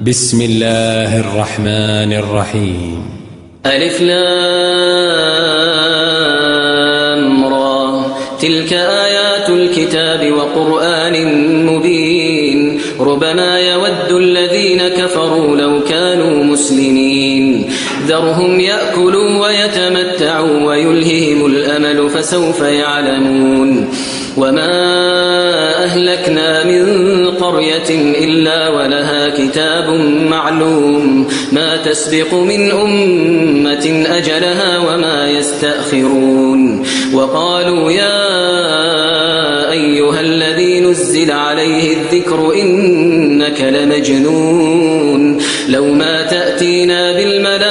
بسم الله الرحمن الرحيم. ألف لام را، تلك آيات الكتاب وقرآن مبين. ربما يود الذين كفروا لو كانوا مسلمين. ذرهم يأكلوا ويتمتعوا ويلههم الأمل فسوف يعلمون. وما أهلكنا من قرية إلا ولها كتاب معلوم، ما تسبق من أمة أجلها وما يستأخرون. وقالوا يا أيها الذي نزل عليه الذكر إنك لمجنون، لو ما تأتينا بالملائكة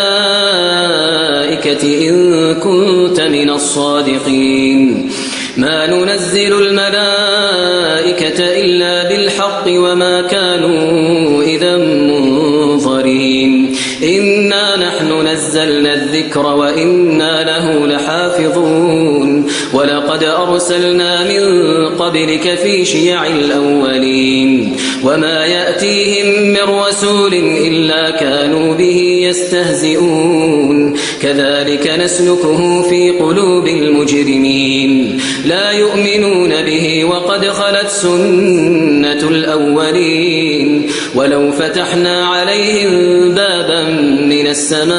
إن كنت من الصادقين. ما ننزل الملائكة إلا بالحق وما كانوا إذا منظرين. إنا نحن نزلنا الذكر وإنا له لحافظون. ولقد أرسلنا من قبلك في شيع الأولين، وما يأتيهم من رسول إلا كانوا به يستهزئون. كذلك نسلكه في قلوب المجرمين، لا يؤمنون به وقد خلت سنة الأولين. ولو فتحنا عليهم بابا من السماء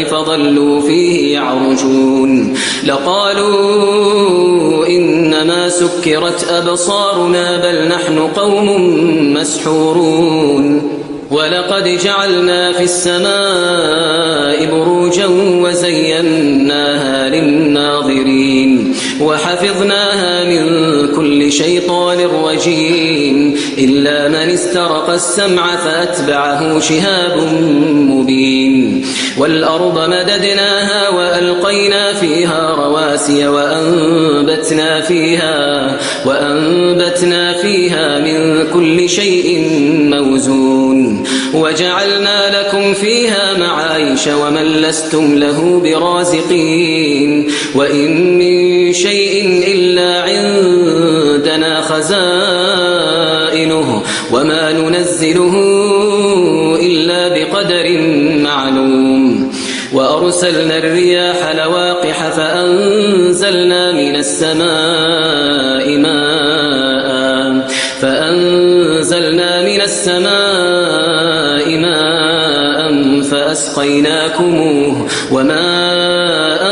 فظلوا فيه يعرجون لقالوا إنما سكرت أبصارنا بل نحن قوم مسحورون. ولقد جعلنا في السماء بروجا وزيناها للناظرين وحفظناها من كل شيطان رجيم إلا من استرق السمع فأتبعه شهاب مبين. والأرض مددناها وألقينا فيها رواسي وأنبتنا فيها من كل شيء موزون. وجعلنا لكم فيها معايش ومن لستم له برازقين. وإن من شيء إلا عندنا خزائنه وما ننزله إلا بقدر معلوم. وأرسلنا الرياح لواقح فأنزلنا من السماء ماء فأسقيناكموه وما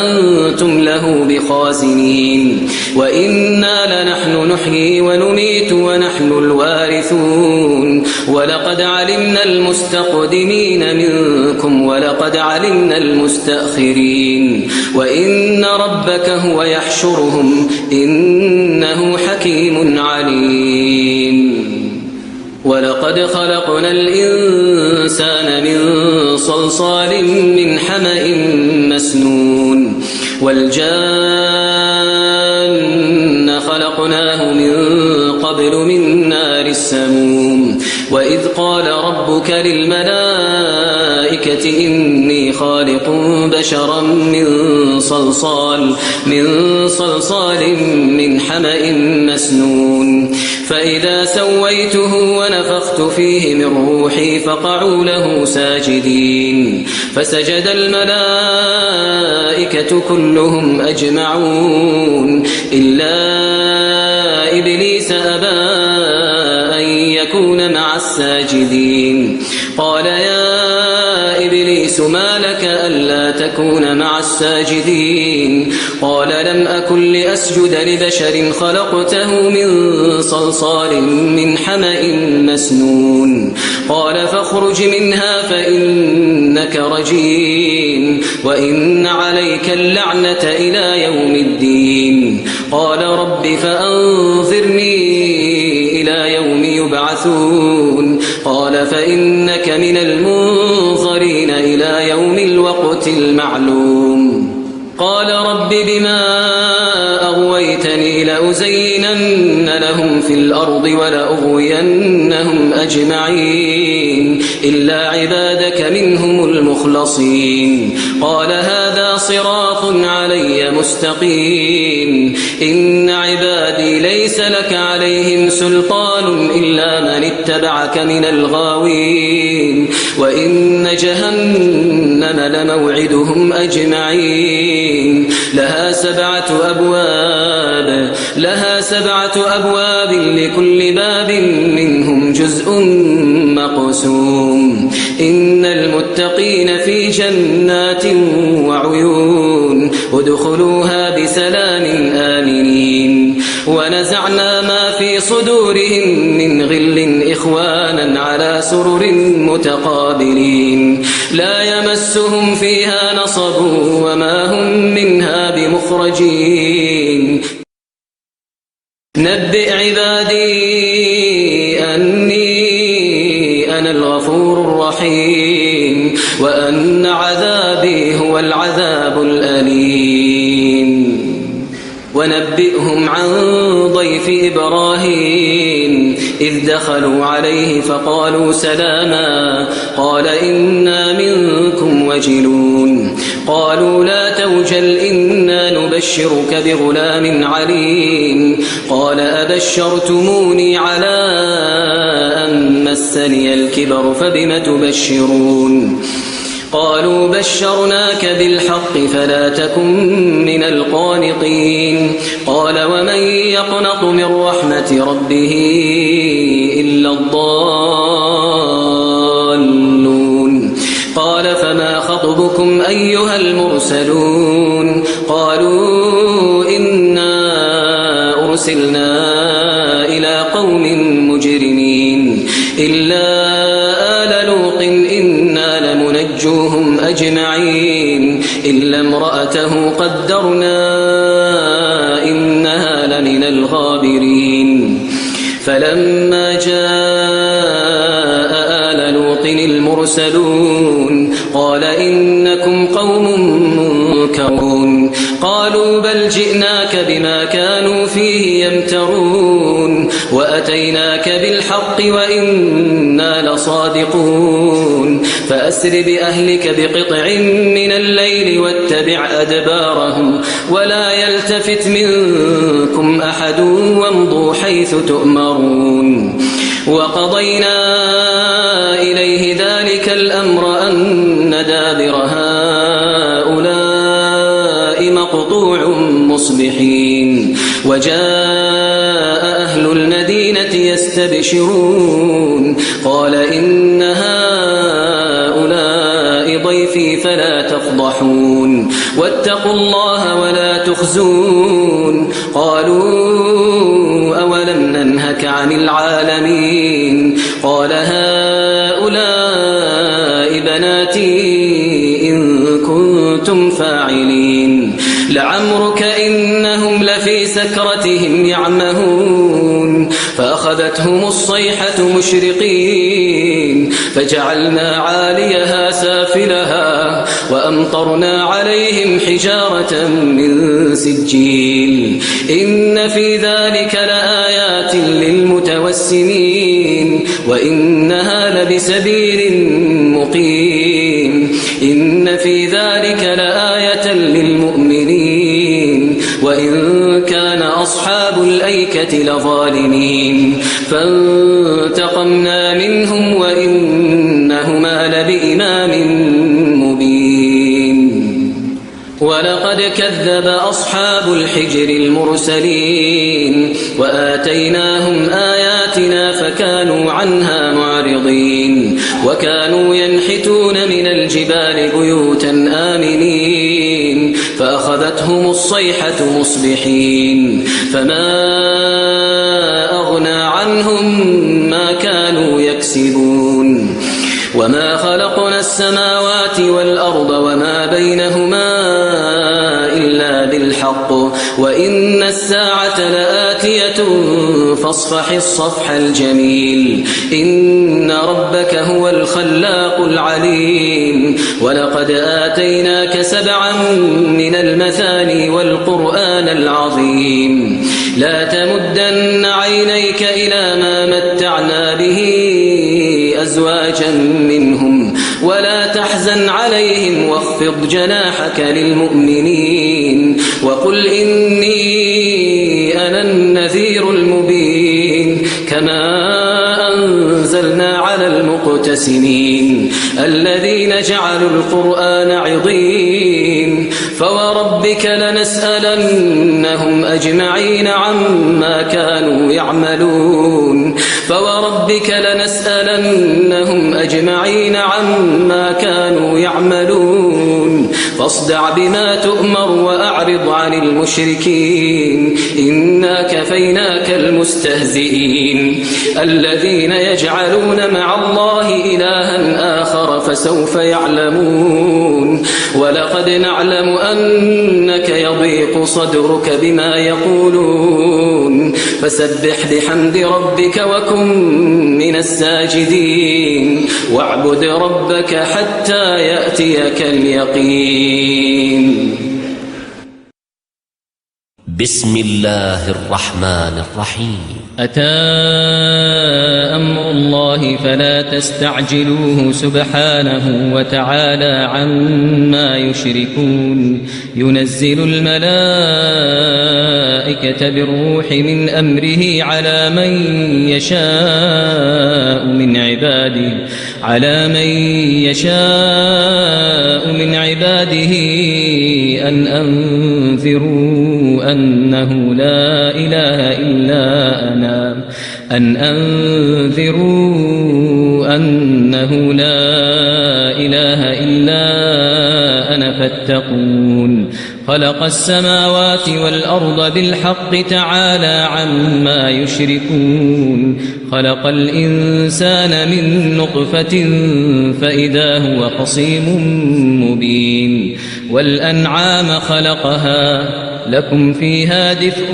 أنتم له بخازنين. وإنا لنحن نحيي ونميت ونحن الوارثون. ولقد علمنا المستقدمين منكم ولقد علمنا المستأخرين. وإن ربك هو يحشرهم إنه حكيم عليم. ولقد خلقنا الإنسان من صلصال من حمأ مسنون. والجان خلقناه من قبل من نار السموم. وإذ قال ربك للملائكة إني خالق بشرا من صلصال من حمأ مسنون. فإذا سويته ونفخت فيه من روحي فقعوا له ساجدين. فسجد الملائكة كلهم أجمعون إلا إبليس أبى أن يكون مع الساجدين. قال يا إبليس ما لك ألا تكون مع الساجدين؟ قال لم أكن لأسجد لبشر خلقته من صلصال من حمأ مسنون. قال فاخرج منها فإنك رجيم وإن عليك اللعنة إلى يوم الدين. قال رب فأنظرني إلى يوم يبعثون. قال فإنك من المنظرين إلى يوم الوقت المعلوم. قال رب بما أغويتني لأزينن لهم في الأرض ولأغوينهم أجمعين إلا عبادك منهم المخلصين قال هذا صراط علي مستقيم إن عبادي ليس لك عليهم سلطان إلا من اتبعك من الغاوين وإن جهنم لموعدهم أجمعين لها سبعة أبواب لكل باب منهم جزء مقسوم إن المتقين في جنات وعيون ادخلوها بسلام آمنين ونزعنا ما في صدورهم من غل إخوانا على سرر متقابلين لا يمسهم فيها نصب وما هم منها بمخرجين نبئ عبادي أني أنا الغفور الرحيم وأن عذابي هو العذاب الأليم ونبئهم عن ضيف إبراهيم إذ دخلوا عليه فقالوا سلاما قال إنا منكم وجلون قالوا لا توجل إنا نبشرك بغلام عليم قال أبشرتموني على أن مسني الكبر فبم تبشرون قالوا بشرناك بالحق فلا تكن من القانطين قال ومن يقنط من رحمة ربه إلا الضالون قال فما خطبكم أيها المرسلون قالوا إنا أرسلنا إلى قوم مجرمين إلا آل لوط إنا لمنجوهم أجمعين إلا امرأته قدرنا إنها لمن الغابرين فلما جاء آل لوط المرسلون قال إنكم قوم منكرون قالوا بل جئناك بما كانوا فيه يمترون وأتيناك بالحق وإنا لصادقون فأسر بأهلك بقطع من الليل واتبع أدبارهم ولا يلتفت منكم أحد وامضوا حيث تؤمرون وقضينا إليه ذلك الأمر أن دابر هؤلاء مقطوع مصبحين وجاء أهل المدينة يستبشرون قال إن هؤلاء ضيفي فلا تفضحون واتقوا الله ولا تخزون قالوا أولم ننهك عن العالمين قال هؤلاء بناتي إن كنتم فاعلين لعمرك إنهم لفي سكرتهم يعمهون فأخذتهم الصيحة مشرقين فجعلنا عاليها سافلها وأمطرنا عليهم حجارة من سجيل إن في ذلك لآيات للمتوسمين وإنها لبسبيل مقيم إن في ذلك لآية للمؤمنين وإن كان أصحاب الأيكة لظالمين فانتقمنا منهم وإنهما لبإمام مبين ولقد كذب أصحاب الحجر المرسلين وآتيناهم آياتنا فكانوا عنها معرضين وكانوا ينحتون من الجبال بيوتا آمنين فأخذتهم الصيحة مصبحين فما أغنى عنهم ما كانوا يكسبون وما خلقنا السماوات والأرض وما بينهما إلا بالحق وإن الساعة لآتية فاصفح الصفح الجميل إن ربك هو الخلاق العليم ولقد آتيناك 7 من المثاني والقرآن العظيم لا تمدن عينيك إلى ما متعنا به أزواجا منهم ولا تحزن عليهم واخفض جناحك للمؤمنين وقل إني أنا النذير المبين كما أنزلنا على المقتسمين الذين جعلوا القرآن عضين فوربك لنسألنهم أجمعين عما كانوا يعملون فاصدع بما تؤمر وأعرض عن المشركين إنا كفيناك المستهزئين الذين يجعلون مع الله إلها آخر فسوف يعلمون ولقد نعلم أنك يضيق صدرك بما يقولون فسبح بحمد ربك وكن من الساجدين واعبد ربك حتى يأتيك اليقين. بسم الله الرحمن الرحيم. أتى أمر الله فلا تستعجلوه سبحانه وتعالى عما يشركون ينزل الملائكة بالروح من أمره على من يشاء من عباده أن أنذروا أنه لا إله إلا أنا فاتقون. خلق السماوات والأرض بالحق تعالى عما يشركون. خلق الإنسان من نطفة فإذا هو خصيم مبين. والأنعام خلقها لكم فيها دفء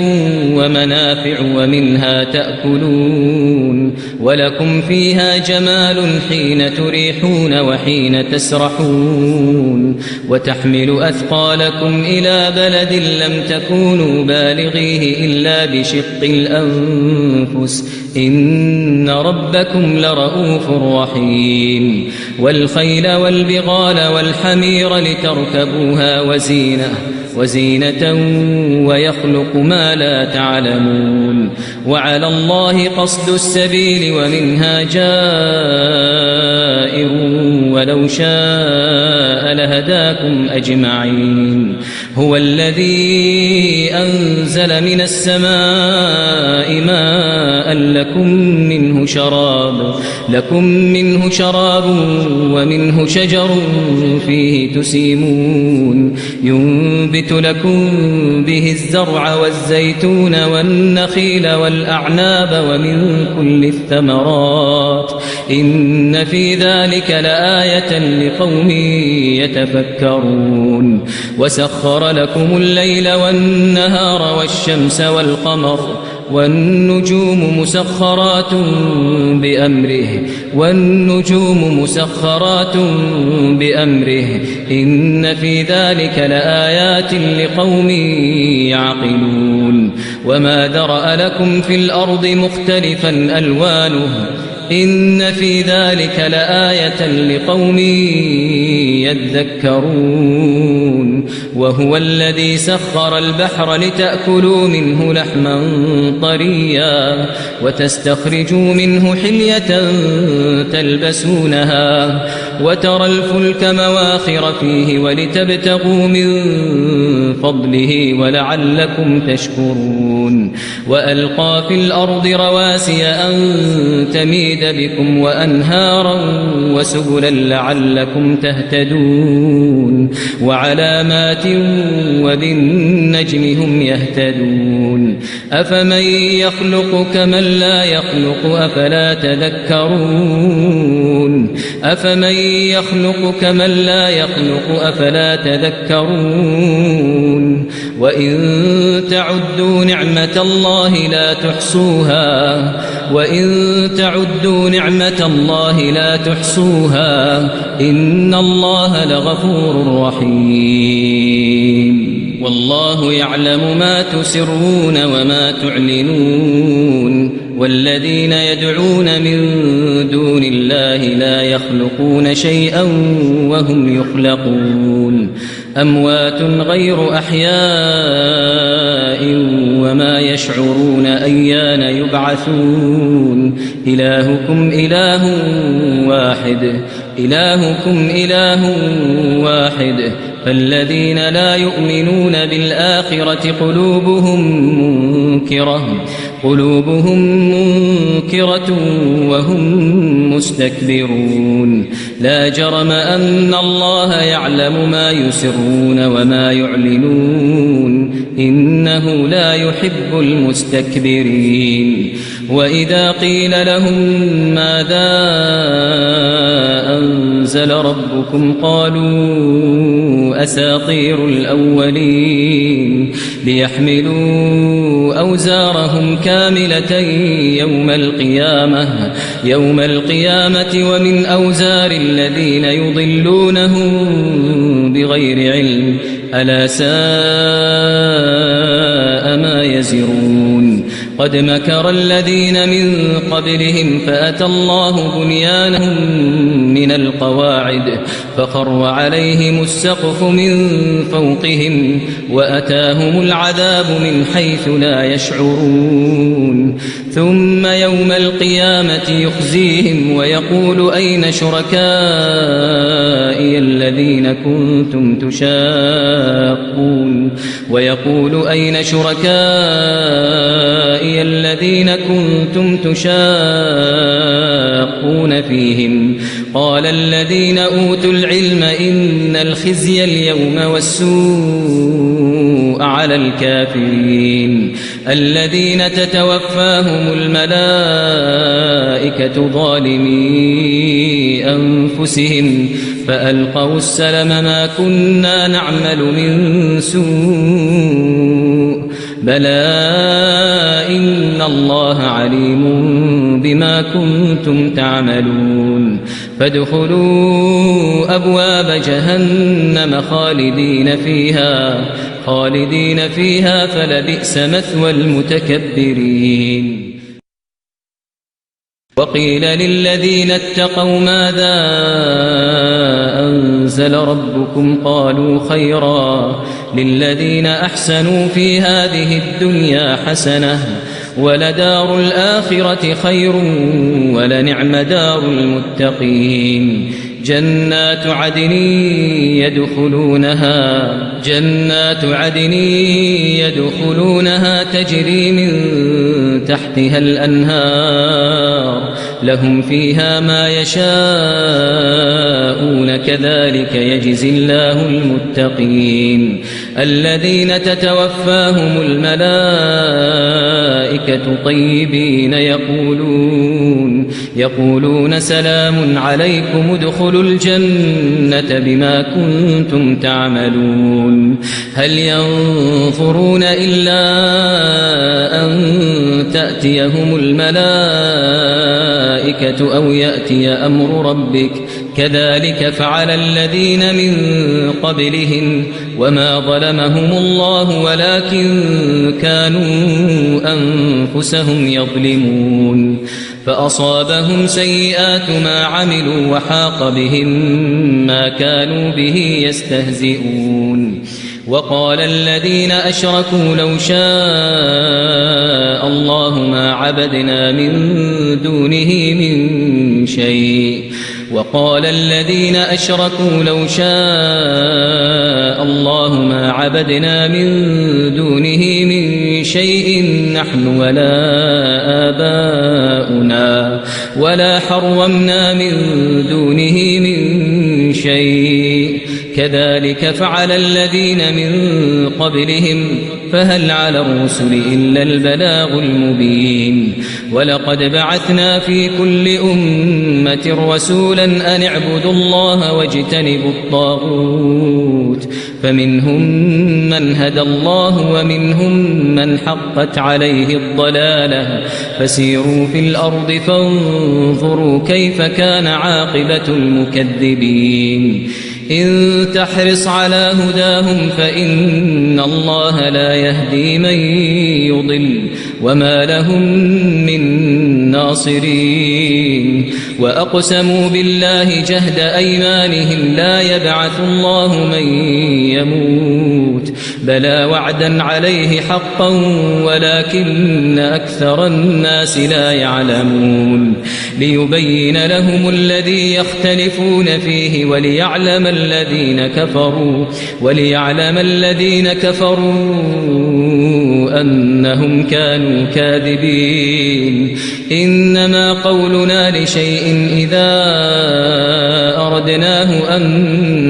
ومنافع ومنها تأكلون ولكم فيها جمال حين تريحون وحين تسرحون وتحمل أثقالكم إلى بلد لم تكونوا بالغيه إلا بشق الأنفس إن ربكم لرؤوف رحيم. والخيل والبغال والحمير لتركبوها وزينة ويخلق ما لا تعلمون. وعلى الله قصد السبيل ومنها جائر ولو شاء لهداكم أجمعين. هو الذي أنزل من السماء ماء لكم منه شراب ومنه شجر فيه تسيمون ينبت لكم به الزرع والزيتون والنخيل والأعناب ومن كل الثمرات إن في ذلك لآية لقوم يتفكرون. وسخر لكم الليل والنهار والشمس والقمر والنجوم مسخرات بأمره إن في ذلك لآيات لقوم يعقلون. وما ذرأ لكم في الأرض مختلفا ألوانه إن في ذلك لآية لقوم يذكرون. وهو الذي سخر البحر لتأكلوا منه لحما طريا وتستخرجوا منه حلية تلبسونها وترى الفلك مواخر فيه ولتبتغوا من فضله ولعلكم تشكرون. وألقى في الأرض رواسي أن تميد بكم وأنهارا وسبلا لعلكم تهتدون. وعلامات وبالنجم هم يهتدون. أفمن يخلق كمن لا يخلق أفلا تذكرون. وإن تعدوا نعمة الله لا تحصوها إن الله لغفور رحيم. والله يعلم ما تسرون وما تعلنون والذين يدعون من دون الله لا يخلقون شيئا وهم يخلقون أموات غير أحياء وما يشعرون أيان يبعثون إلهكم إله واحد فالذين لا يؤمنون بالآخرة قلوبهم منكرة وهم مستكبرون لا جرم أن الله يعلم ما يسرون وما يعلنون إنه لا يحب المستكبرين وإذا قيل لهم ماذا أنزل ربكم قالوا أساطير الأولين ليحملوا أوزارهم كاملة يوم القيامة ومن أوزار الذين يضلونهم بغير علم ألا ساء ما يزرون قد مكر الذين من قبلهم فأتى الله بنيانهم من القواعد فخر عليهم السقف من فوقهم وأتاهم العذاب من حيث لا يشعرون ثم يوم القيامة يخزيهم ويقول أين شركائي الذين كنتم تشاقون فيهم قال الذين أوتوا العلم إن الخزي اليوم والسوء على الكافرين الذين تتوفاهم الملائكة ظالمي أنفسهم فألقوا السلم ما كنا نعمل من سوء بلى إن الله عليم بما كنتم تعملون فادخلوا أبواب جهنم خالدين فيها فلبئس مثوى المتكبرين وقيل للذين اتقوا ماذا أنزل ربكم قالوا خيرا للذين أحسنوا في هذه الدنيا حسنة ولدار الآخرة خير ولنعم دار المتقين جنات عدن يدخلونها تجري من تحتها الأنهار لهم فيها ما يشاءون كذلك يجزي الله المتقين الذين تتوفاهم الملائكة طيبين يقولون سلام عليكم ادخلوا الجنة بما كنتم تعملون هل ينظرون إلا أن تأتيهم الملائكة أو يأتي أمر ربك كذلك فعل الذين من قبلهم وما ظلمهم الله ولكن كانوا أنفسهم يظلمون فأصابهم سيئات ما عملوا وحاق بهم ما كانوا به يستهزئون وقال الذين أشركوا لو شاء الله ما عبدنا من دونه من شيء وقال الذين أشركوا لو شاء الله ما عبدنا من دونه من شيء نحن ولا آباؤنا ولا حرمنا من دونه من شيء كذلك فعل الذين من قبلهم فهل على الرسل إلا البلاغ المبين ولقد بعثنا في كل أمة رسولا أن اعبدوا الله واجتنبوا الطاغوت فمنهم من هدى الله ومنهم من حقت عليه الضلالة فسيروا في الأرض فانظروا كيف كان عاقبة المكذبين إن تحرص على هداهم فإن الله لا يهدي من يضل وما لهم من ناصرين وأقسموا بالله جهد أيمانهم لا يبعث الله من يموت بلى وعدا عليه حقا ولكن أكثر الناس لا يعلمون ليبين لهم الذي يختلفون فيه وليعلم الذين كفروا أنهم كانوا كاذبين إنما قولنا لشيء إذا أردناه أن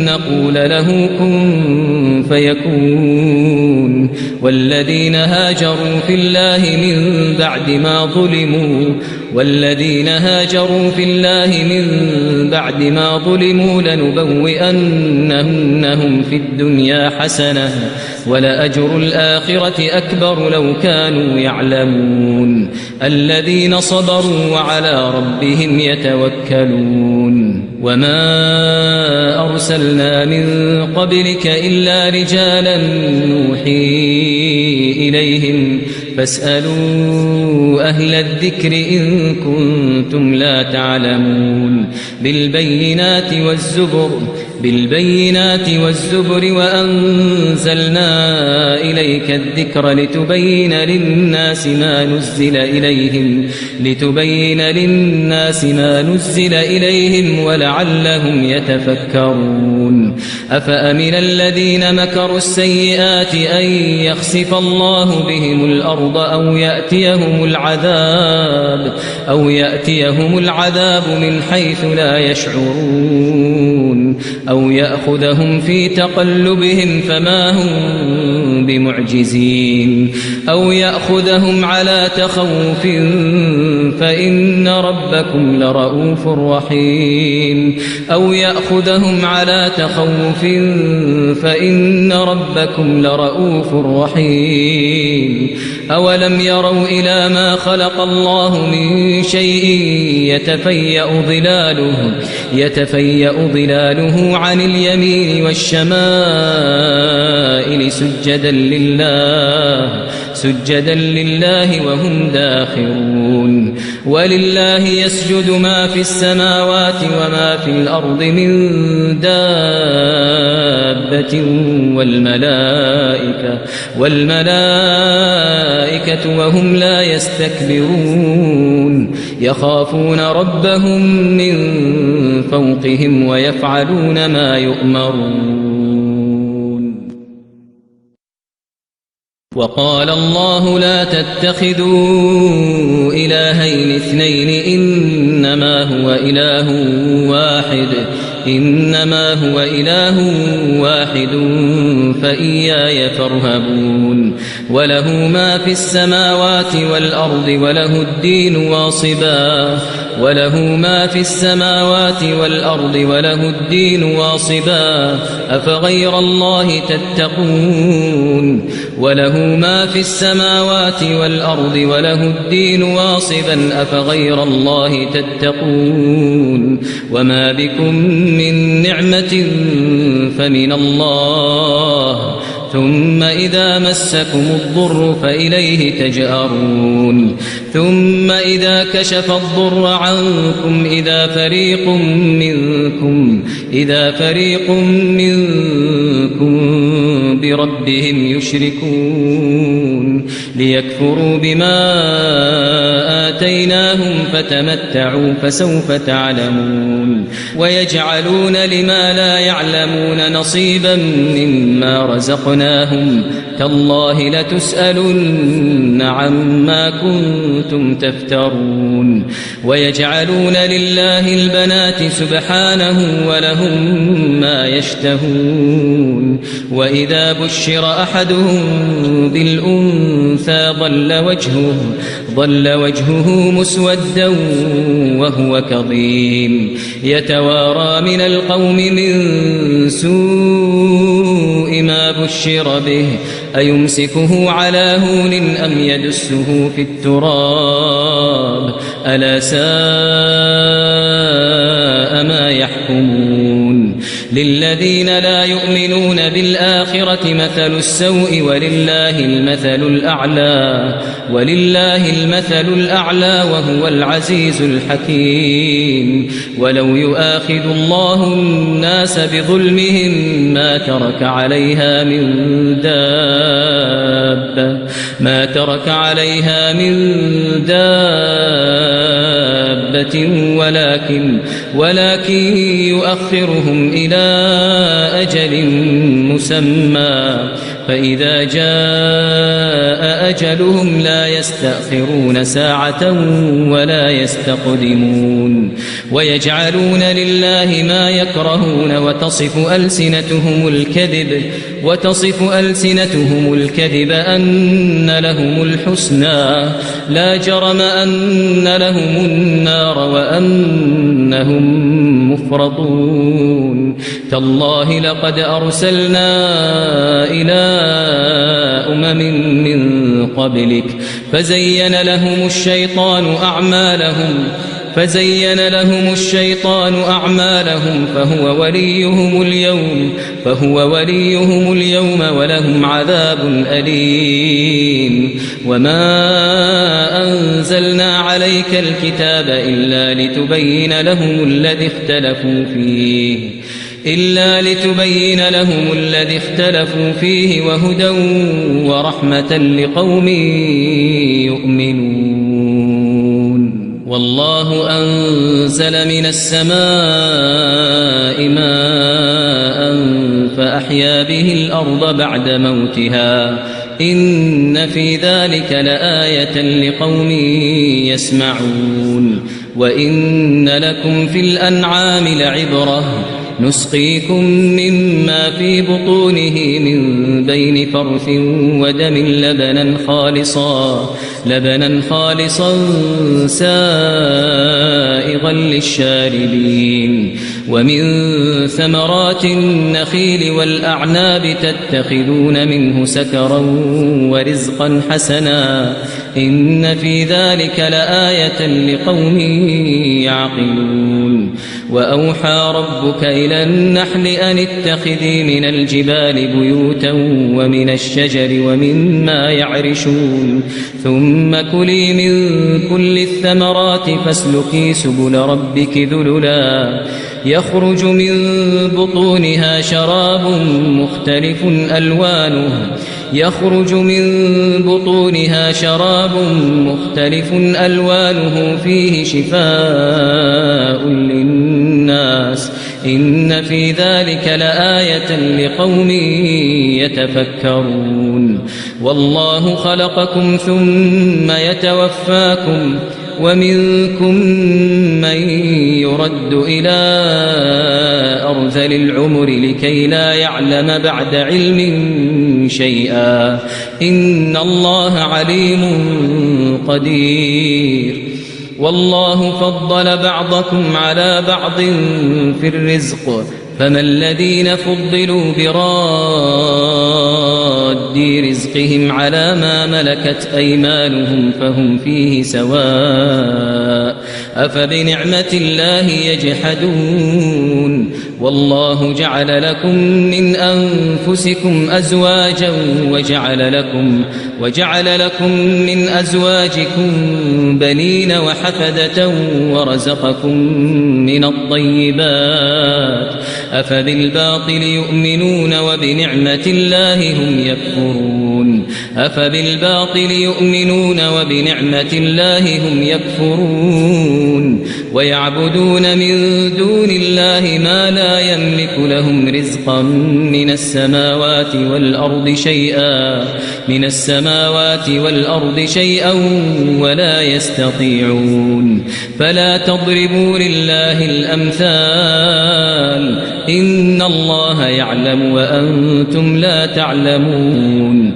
نقول له كن فيكون والذين هاجروا في الله من بعد ما ظلموا لنبوئنهم في الدنيا حسنة ولأجر الآخرة أكبر لو كانوا يعلمون الذين صبروا وعلى ربهم يتوكلون وما أرسلنا من قبلك إلا رجالا نوحي إليهم فاسألوا أهل الذكر إن كنتم لا تعلمون بالبينات والزبر وأنزلنا إليك الذكر لتبين للناس ما نزل إليهم ولعلهم يتفكرون أفأمن الذين مكروا السيئات أن يخسف الله بهم الأرض أو يأتيهم العذاب من حيث لا يشعرون أو يأخذهم في تقلبهم فما هم بمعجزين أو يأخذهم على تخوف فإن ربكم لرؤوف رحيم أولم يروا إلى ما خلق الله من شيء يتفيأ ظلاله عن اليمين والشمائل سجدا لله وهم داخرون ولله يسجد ما في السماوات وما في الأرض من دابة والملائكة وهم لا يستكبرون يخافون ربهم من فوقهم ويفعلون ما يؤمرون وقال الله لا تتخذوا إلهين اثنين إنما هو إله واحد فإياي فارهبون وله ما في السماوات والأرض وله الدين واصبا أفغير الله تتقون وله ما في السماوات والأرض وله الدين واصبا أفغير الله تتقون وما بكم من نعمة فمن الله ثم إذا مسكم الضر فإليه تجأرون ثم إذا كشف الضر عنكم إذا فريق منكم بربهم يشركون ليكفروا بما آتيناهم فتمتعوا فسوف تعلمون ويجعلون لما لا يعلمون نصيبا مما رزقناهم تالله لتسألن عما كنتم تفترون ويجعلون لله البنات سبحانه ولهم ما يشتهون وإذا بشر أحدهم بالأنثى ظل وجهه مسودا وهو كظيم يتوارى من القوم من سوء ما بشر به أيمسكه على هون أم يدسه في التراب ألا ساء ما الآخرة مثل السوء ولله المثل الأعلى وهو العزيز الحكيم. ولو يؤاخذ الله الناس بظلمهم ما ترك عليها من دابة ولكن يؤخرهم إلى أجل مسمى فإذا جاء أجلهم لا يستأخرون ساعة ولا يستقدمون. ويجعلون لله ما يكرهون وتصف ألسنتهم الكذب أن لهم الحسنى لا جرم أن لهم النار وأنهم مفرطون. تالله لقد أرسلنا إلى أمم من قبلك فزين لهم الشيطان أعمالهم فهو وليهم اليوم ولهم عذاب أليم. وما أنزلنا عليك الكتاب إلا لتبين لهم الذي اختلفوا فيه وهدى ورحمة لقوم يؤمنون. والله أنزل من السماء ماء فأحيا به الأرض بعد موتها إن في ذلك لآية لقوم يسمعون. وإن لكم في الأنعام لعبرة نسقيكم مما في بطونه من بين فرث ودم لبنا خالصا سائغا للشاربين. ومن ثمرات النخيل والأعناب تتخذون منه سكرا ورزقا حسنا إن في ذلك لآية لقوم يعقلون. وأوحى ربك إلى النحل أن اتخذي من الجبال بيوتا ومن الشجر ومما يعرشون ثم كلي من كل الثمرات فاسلكي سبل ربك ذللا يخرج من بطونها شراب مختلف ألوانه فيه شفاء للناس إن في ذلك لآية لقوم يتفكرون. والله خلقكم ثم يتوفاكم ومنكم من يرد إلى أرذل العمر لكي لا يعلم بعد علم شيئا إن الله عليم قدير. والله فضل بعضكم على بعض في الرزق فما الذين فضلوا براد رزقهم على ما ملكت أيمانهم فهم فيه سواء أفبنعمة الله يجحدون. والله جعل لكم من أنفسكم أزواجا وجعل لكم من أزواجكم بنين وحفدة ورزقكم من الطيبات أفبالباطل يؤمنون وبنعمة الله هم يكفرون ويعبدون من دون الله ما لا يملك لهم رزقا من السماوات والأرض شيئا ولا يستطيعون. فلا تضربوا لله الأمثال إن الله يعلم وأنتم لا تعلمون.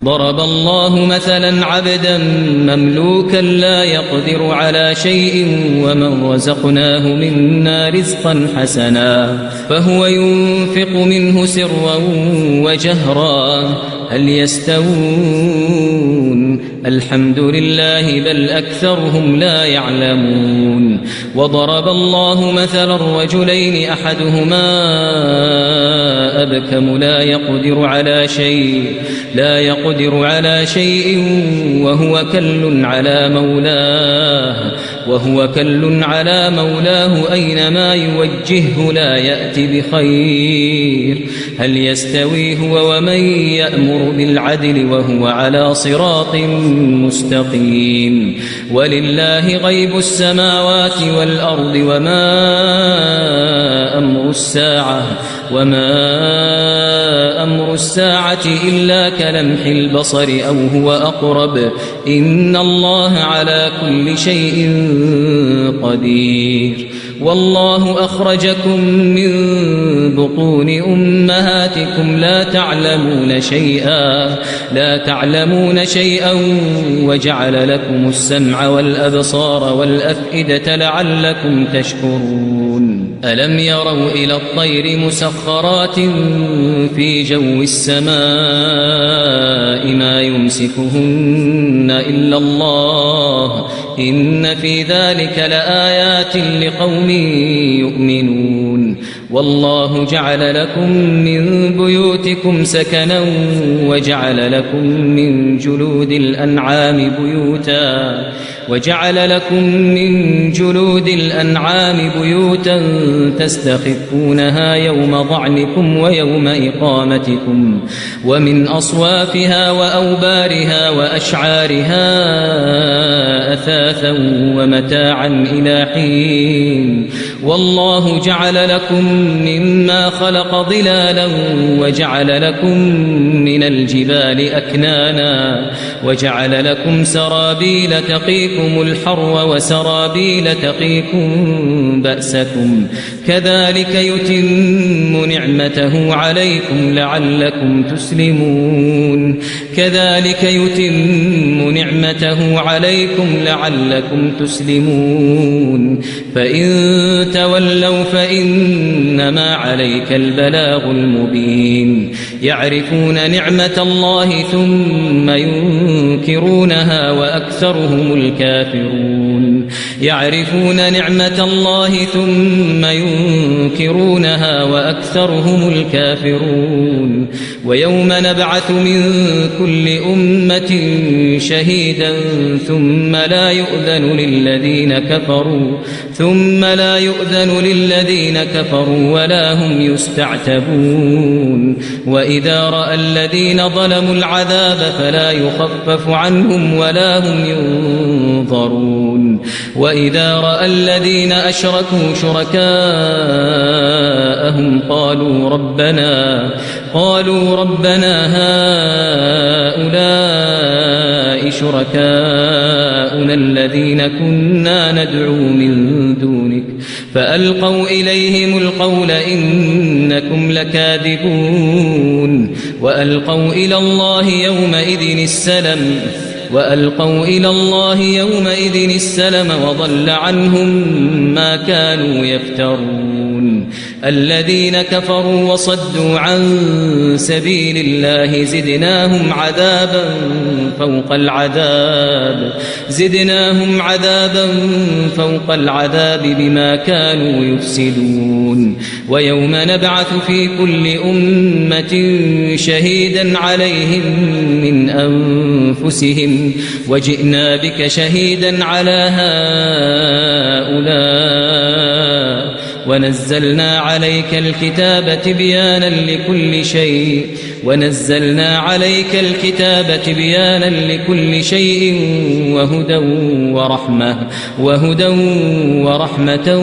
ضرب الله مثلا عبدا مملوكا لا يقدر على شيء ومن رزقناه منا رزقا حسنا فهو ينفق منه سرا وجهرا هل يستوون الحمد لله بل أكثرهم لا يعلمون وضرب الله مثلا رجلين أحدهما أبكم لا يقدر على شيء وهو كل على مولاه أينما يوجهه لا يأتي بخير هل يستوي هو ومن يأمر بالعدل وهو على صراط مستقيم ولله غيب السماوات والأرض وما أمر الساعة إلا كلمح البصر أو هو أقرب إن الله على كل شيء قدير والله أخرجكم من بطون أمهاتكم لا تعلمون شيئا وجعل لكم السمع والأبصار والأفئدة لعلكم تشكرون ألم يروا إلى الطير مسخرات في جو السماء ما يمسكهن إلا الله إن في ذلك لآيات لقوم يؤمنون والله جعل لكم من بيوتكم سكنا وجعل لكم من جلود الأنعام بيوتا تستخفونها يوم ضعنكم ويوم إقامتكم ومن أصوافها وأوبارها وأشعارها أثاثا ومتاعا إلى حين والله جعل لكم مما خلق ظلالا وجعل لكم من الجبال أكنانا وجعل لكم سرابيل تقيكم الحر وسرابيل تقيكم بأسكم كذلك يتم نعمته عليكم لعلكم تسلمون فإن تولوا فإنما عليك البلاغ المبين يعرفون نعمة الله ثم ينكرونها وأكثرهم الكافرون ويوم نبعث من كل أمة شهيدا ثم لا يؤذن للذين كفروا ولا هم يستعتبون وإذا رأى الذين ظلموا العذاب فلا يخفف عنهم ولا هم ينظرون وإذا رأى الذين أشركوا شركاءهم قالوا ربنا هؤلاء شركاؤنا الذين كنا ندعو من دونك فألقوا إليهم القول إنكم لكاذبون وألقوا إلى الله يومئذ السلم وضل عنهم ما كانوا يفترون الذين كفروا وصدوا عن سبيل الله زدناهم عذابا فوق العذاب بما كانوا يفسدون ويوم نبعث في كل أمة شهيدا عليهم من أنفسهم وجئنا بك شهيدا على هؤلاء ونزلنا عليك الكتاب تبيانا لكل شيء وهدى ورحمة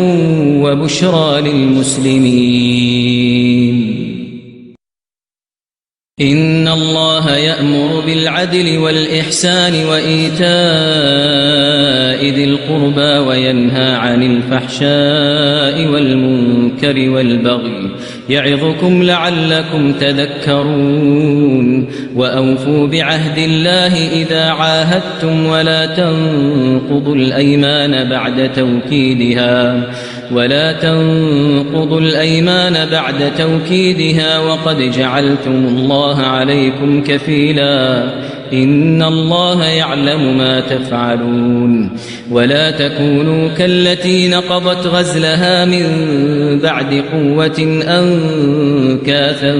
وبشرى للمسلمين إن الله يأمر بالعدل والإحسان وإيتاء ذي القربى وينهى عن الفحشاء والمنكر والبغي يعظكم لعلكم تذكرون وأوفوا بعهد الله إذا عاهدتم ولا تنقضوا الأيمان بعد توكيدها وقد جعلتم الله عليكم كفيلا إن الله يعلم ما تفعلون ولا تكونوا كالتي نقضت غزلها من بعد قوة أنكاثا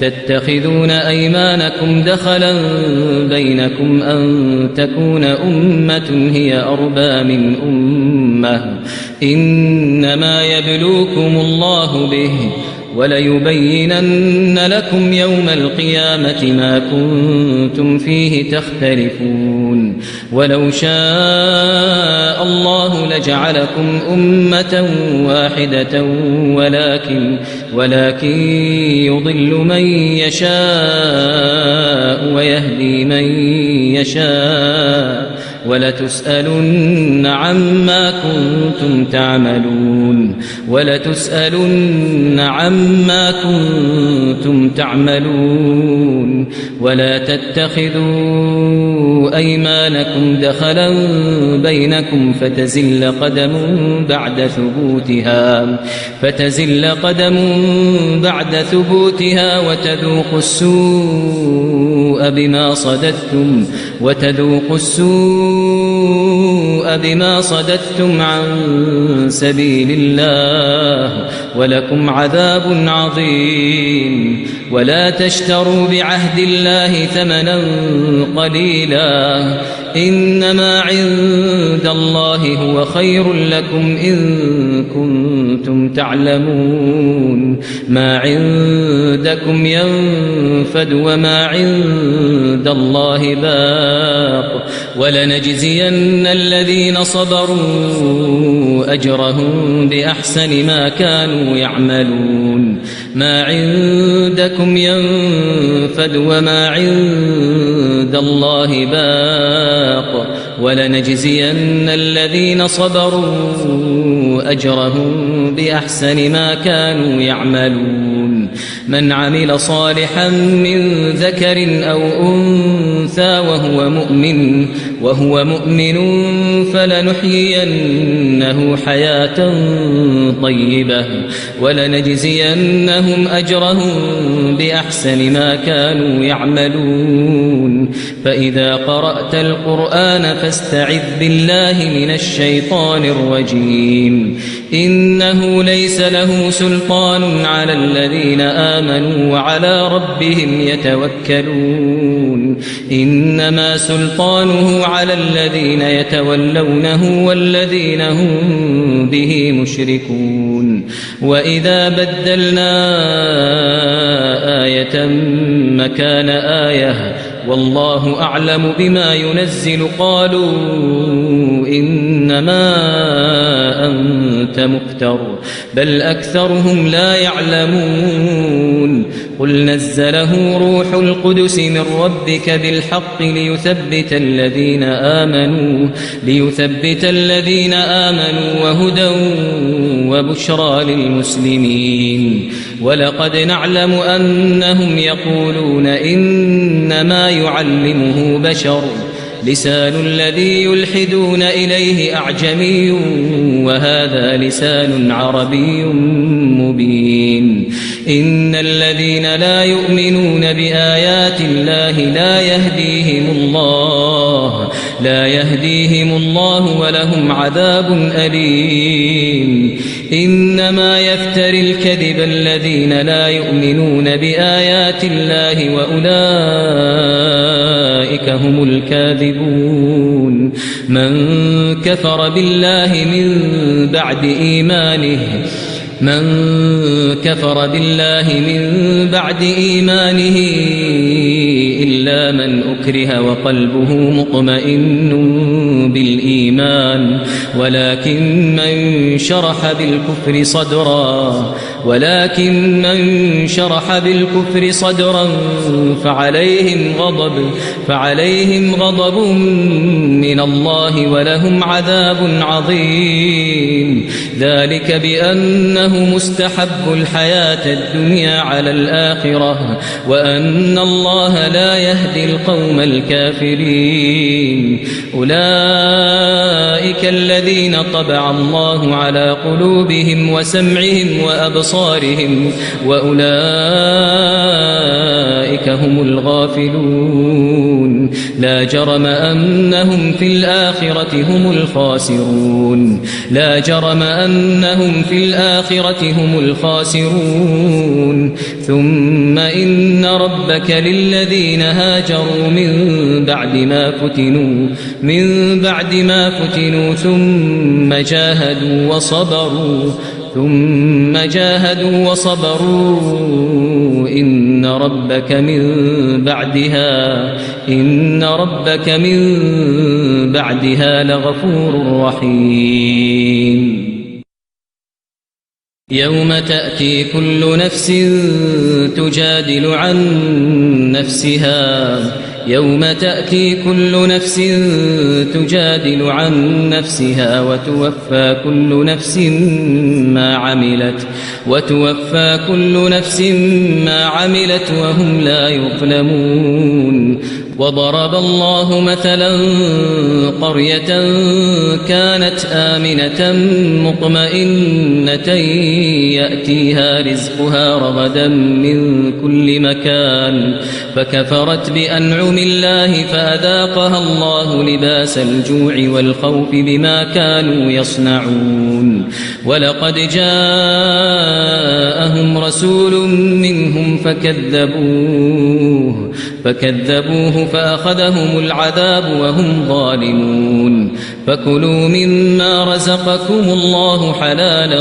تتخذون أيمانكم دخلا بينكم أن تكون أمة هي أربى من أمة إنما يبلوكم الله به وليبينن لكم يوم القيامة ما كنتم فيه تختلفون ولو شاء الله لجعلكم أمة واحدة ولكن يضل من يشاء ويهدي من يشاء ولتسألن عما كنتم تعملون ولا تتخذوا أيمانكم دخلا بينكم فتزل قدم بعد ثبوتها وتذوقوا السوء بما صددتم عن سبيل الله ولكم عذاب عظيم ولا تشتروا بعهد الله ثمنا قليلا إنما عند الله هو خير لكم إن كنتم تعلمون ما عندكم ينفد وما عند الله باق ولنجزين الذين صبروا أجرهم بأحسن ما كانوا يعملون ما عندكم ينفد وما عند الله باق ولنجزين الذين صبروا أجرهم بأحسن ما كانوا يعملون من عمل صالحا من ذكر أو أنثى وهو مؤمن فلنحيينه حياة طيبة ولنجزينهم أجرهم بأحسن ما كانوا يعملون فإذا قرأت القرآن فاستعذ بالله من الشيطان الرجيم إنه ليس له سلطان على الذين آمنوا وعلى ربهم يتوكلون إنما سلطانه على الذين يتولونه والذين هم به مشركون وإذا بدلنا آية مكان آية والله أعلم بما ينزل قالوا إنما أنت مفتر بل أكثرهم لا يعلمون قل نزله روح القدس من ربك بالحق ليثبت الذين آمنوا وهدى وبشرى للمسلمين ولقد نعلم أنهم يقولون إنما يعلمه بشر لسان الذي يلحدون إليه أعجمي وهذا لسان عربي مبين إن الذين لا يؤمنون بآيات الله لا يهديهم الله ولهم عذاب أليم إنما يفتري الكذب الذين لا يؤمنون بآيات الله وأولئك هم الكاذبون من كفر بالله من بعد إيمانه إلا من أكره وقلبه مطمئن بالإيمان ولكن من شرح بالكفر صدرا ولكن من شرح بالكفر صدرا فعليهم غضب من الله ولهم عذاب عظيم. ذلك بأنه مستحب الحياة الدنيا على الآخرة وأن الله لا يهدي القوم الكافرين. أولئك الذين طبع الله على قلوبهم وسمعهم وأبصارهم وأولئك هم الغافلون. لا جرم أنهم في الآخرة هم الخاسرون. لا جرم أنهم في الآخرة هم الخاسرون. ثم إن ربك للذين هاجروا من بعد ما فتنوا ثم جاهدوا وصبروا إن ربك من بعدها لغفور رحيم. يوم تأتي كل نفس تجادل عن نفسها وتوفى كل نفس ما عملت وهم لا يظلمون. وضرب الله مثلا قرية كانت آمنة مطمئنة يأتيها رزقها رغدا من كل مكان فكفرت بأنعم الله فأذاقها الله لباس الجوع والخوف بما كانوا يصنعون. ولقد جاءهم رسول منهم فكذبوه فأخذهم العذاب وهم ظالمون. فكلوا مما رزقكم الله حلالا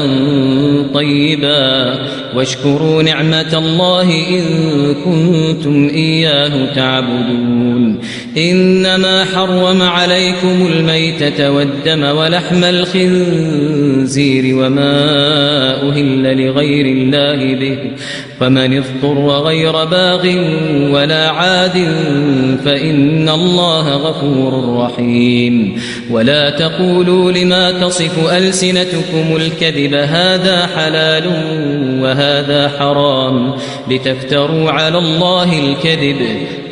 طيبا واشكروا نعمة الله إن كنتم إياه تعبدون. إنما حرم عليكم الميتة والدم ولحم الخنزير وما أهل لغير الله به فمن اضطر غير باغ ولا عاد فإن الله غفور رحيم. ولا تقولوا لما تصف ألسنتكم الكذب هذا حلال وهذا حرام لتفتروا على الله الكذب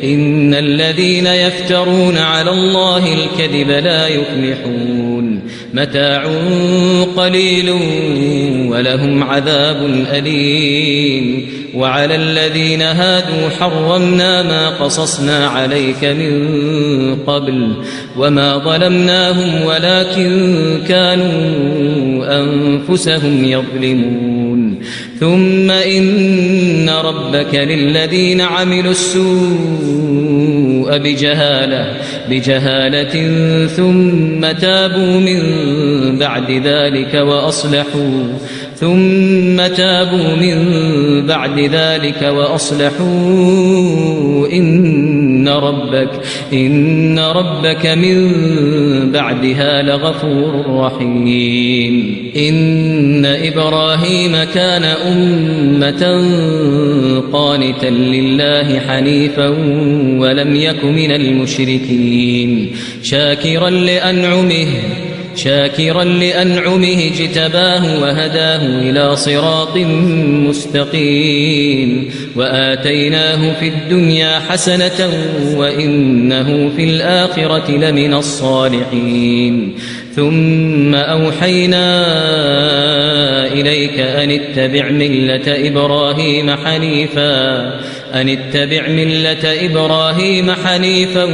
إن الذين يفترون على الله الكذب لا يفلحون. متاع قليل ولهم عذاب أليم. وعلى الذين هادوا حرمنا ما قصصنا عليك من قبل وما ظلمناهم ولكن كانوا أنفسهم يظلمون. ثم إن ربك للذين عملوا السوء بجهالة ثم تابوا من بعد ذلك وأصلحوا إن ربك من بعدها لغفور رحيم. إن إبراهيم كان أمة قانتا لله حنيفا ولم يك من المشركين شاكرا لأنعمه اجتباه وهداه إلى صراط مستقيم. وآتيناه في الدنيا حسنة وإنه في الآخرة لمن الصالحين. ثم أوحينا إليك أن اتبع ملة إبراهيم حنيفا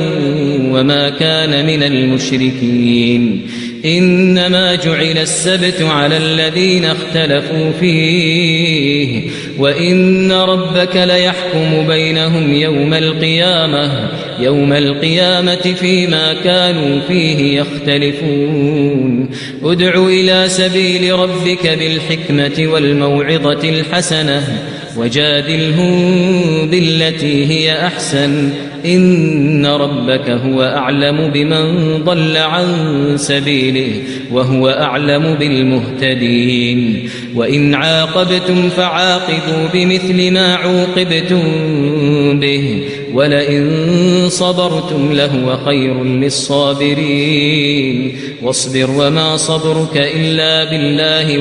وما كان من المشركين. إنما جعل السبت على الذين اختلفوا فيه وإن ربك ليحكم بينهم يوم القيامة فيما كانوا فيه يختلفون. ادع إلى سبيل ربك بالحكمة والموعظة الحسنة وجادلهم بالتي هي أحسن إن ربك هو أعلم بمن ضل عن سبيله وهو أعلم بالمهتدين وإن عاقبتم فعاقبوا بمثل ما عوقبتم به ولئن صبرتم لهو خير للصابرين واصبر وما صبرك إلا بالله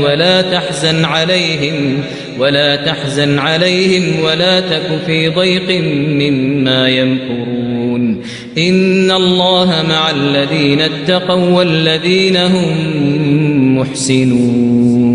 ولا تحزن عليهم ولا تك في ضيق مما يمكرون إن الله مع الذين اتقوا والذين هم محسنون